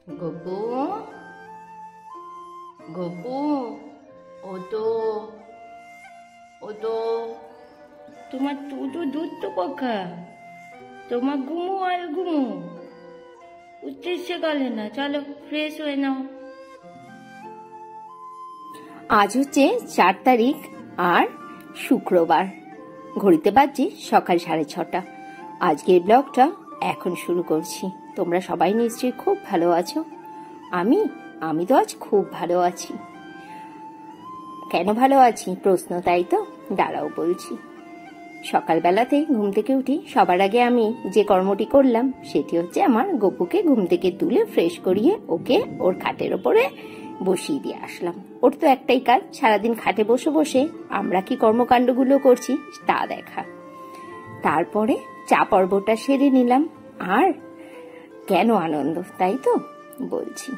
গপু, গপু, ওতো, ওতো, তোমার দুটো দুধ তো পাখা, তোমার ঘুমো আর ঘুমো, উঠতে ইচ্ছে করে না। চলো ফ্রেশ হয়ে নাও। আজ হচ্ছে 4 তারিখ আর শুক্রবার। ঘড়িতে বাজছে সকাল 6:30। আজকের ব্লগটা এখন শুরু করছি। তোমরা সবাই নিশ্চয়ই খুব ভালো আছো। আমি তো আজ খুব ভালো আছি। কেন ভালো আছি প্রশ্ন, তাই তো? দাঁড়াও বলছি। সকালবেলাতে ঘুম থেকে উঠে সবার আগে আমি যে কর্মটি করলাম সেটি হচ্ছে আমার গপুকে ঘুম থেকে তুলে ফ্রেশ করিয়ে ওকে ওর খাটের ওপরে বসিয়ে দিয়ে আসলাম। ওর তো একটাই কাজ, সারাদিন খাটে বসে বসে আমরা কি কর্মকাণ্ডগুলো করছি তা দেখা। তারপরে চা পর্বটা সেরে নিলাম। আর কেন আনন্দ, তাই তো বলছি।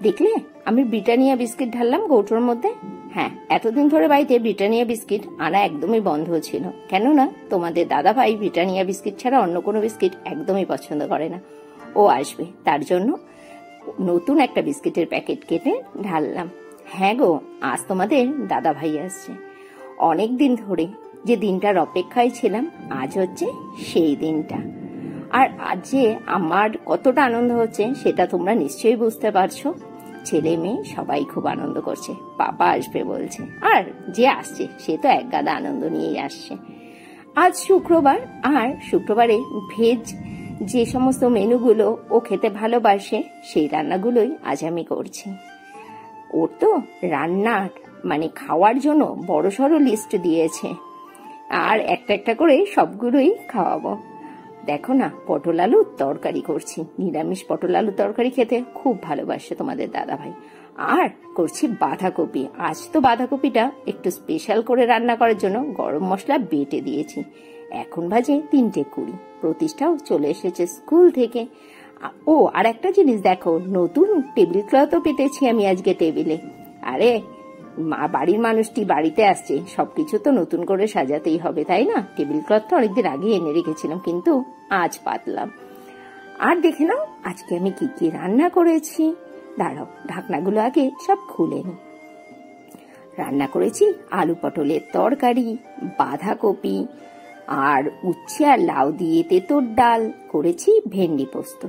দেখলে আমি ব্রিটানিয়া বিস্কিট ঢাললাম কৌটোর মধ্যে। হ্যাঁ, এতদিন ধরে বাড়িতে ব্রিটানিয়া বিস্কিট আনা একদমই বন্ধ ছিল, কেননা তোমাদের দাদা ভাই ব্রিটানিয়া বিস্কিট ছাড়া অন্য কোনো বিস্কিট একদমই পছন্দ করে না। ও আসবে, তার জন্য নতুন একটা বিস্কিটের প্যাকেট কেটে ঢাললাম। হ্যাঁ গো, আজ তোমাদের দাদা ভাই আসছে। অনেক দিন ধরে যে দিনটার অপেক্ষায় ছিলাম, আজ হচ্ছে সেই দিনটা। আর আজ যে আমার কতটা আনন্দ হচ্ছে সেটা তোমরা নিশ্চয়ই বুঝতে পারছো। ছেলে মেয়ে সবাই খুব আনন্দ করছে, পাপা আসবে বলছে। আর যে আসছে সে তো এক গাদা আনন্দ নিয়েই আসছে। আজ শুক্রবার, আর শুক্রবারে ভেজ যে সমস্ত মেনুগুলো ও খেতে ভালোবাসে সেই রান্নাগুলোই আজ আমি করছি। ওর তো রান্নার মানে খাওয়ার জন্য বড়সড় লিস্ট দিয়েছে, আর একটা একটা করে সবগুলোই খাওয়াবো। দেখো না, পটল আলুর তরকারি করছি। নিরামিষ পটল আলুর তরকারি খেতে খুব ভালোবাসে তোমাদের দাদা ভাই। আর করছি বাঁধাকপি। আজ তো বাঁধাকপিটা একটু স্পেশাল করে রান্না করার জন্য গরম মশলা বেটে দিয়েছি। এখন বাজে 3:20। প্রতিষ্ঠাও চলে এসেছে স্কুল থেকে। ও আর একটা জিনিস দেখো, নতুন টেবিল ক্লথও পেতেছি আমি আজকে টেবিলে। আরে বাড়ির মানুষটি বাড়িতে আসছে, সবকিছু তো নতুন করে সাজাতেই হবে, তাই না? টেবিল ক্লথটা অনেকদিন আগে এনে রেখেছিলাম, কিন্তু আজ পাতলাম। আর দেখে নাও আজকে আমি কি কি রান্না করেছি। দাঁড়াও, ঢাকনাগুলো আগে সব খুলে নি। রান্না করেছি আলু পটলের তরকারি, বাঁধাকপি, আর উচ্ছে আর লাউ দিয়ে তেঁতোর ডাল, করেছি ভেন্ডি পোস্ত।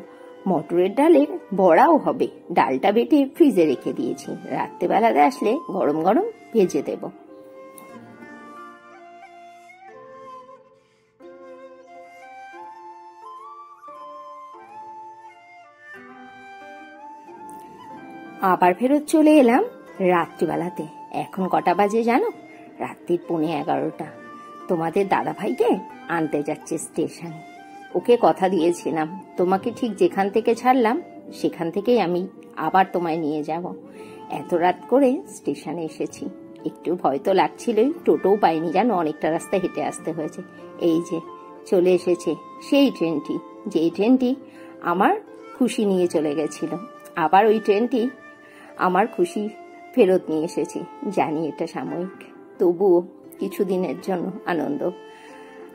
মটরের ডালের বড়াও হবে। ডালটা বেটে ফ্রিজে রেখে দিয়েছি, রাত্রেবেলাতে আসলে গরম গরম ভেজে দেব। আবার ফেরত চলে এলাম রাত্রিবেলাতে। এখন কটা বাজে জানো? রাত্রির 11:15। তোমাদের দাদা ভাইকে আনতে যাচ্ছে স্টেশনে। ওকে কথা দিয়েছিলাম তোমাকে ঠিক যেখান থেকে ছাড়লাম সেখান থেকেই আমি আবার তোমায় নিয়ে যাব। এত রাত করে স্টেশনে এসেছি, একটু ভয় তো লাগছিলই। টোটোও পাইনি জানো, অনেকটা রাস্তা হেঁটে আসতে হয়েছে। এই যে চলে এসেছে সেই ট্রেনটি, যেই ট্রেনটি আমার খুশি নিয়ে চলে গেছিল। আবার ওই ট্রেনটি আমার খুশি ফেরত নিয়ে এসেছে। জানি এটা সাময়িক, তবুও কিছুদিনের জন্য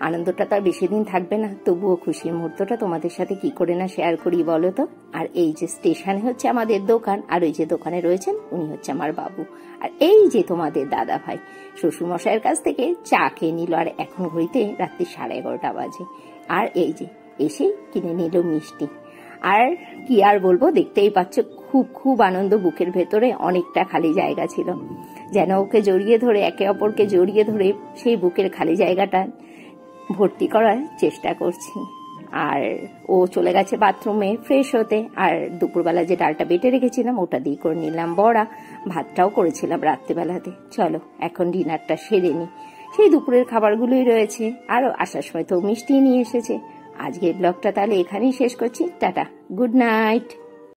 আনন্দটা তো আর বেশি দিন থাকবে না। তবুও খুশির মুহূর্তটা তোমাদের সাথে কি করে না শেয়ার করি বলো তো। আর এই যে স্টেশনে হচ্ছে আমাদের দোকান, আর ওই যে দোকানে রয়েছেন উনি হচ্ছে আমার বাবু। আর এই যে তোমাদের দাদা ভাই শ্বশুরমশাইয়ের কাছ থেকে চা খেয়ে নিল, আর এখন ঘড়িতে রাত্রি 11:30 বাজে। আর এই যে এসে কিনে নিল মিষ্টি। আর কি আর বলবো, দেখতেই পাচ্ছ খুব খুব আনন্দ। বুকের ভেতরে অনেকটা খালি জায়গা ছিল, যেন ওকে জড়িয়ে ধরে, একে অপরকে জড়িয়ে ধরে সেই বুকের খালি জায়গাটা ভর্তি করার চেষ্টা করছি। আর ও চলে গেছে বাথরুমে ফ্রেশ হতে। আর দুপুরবেলা যে ডালটা বেটে রেখেছিলাম ওটা দিয়ে করে নিলাম বড়া। ভাতটাও করেছিলাম রাত্রেবেলাতে। চলো এখন ডিনারটা সেরে নি। সেই দুপুরের খাবারগুলোই রয়েছে, আর আসার সময় তো মিষ্টি নিয়ে এসেছে। আজকের ব্লগটা তাহলে এখানেই শেষ করছি। Tata, good night.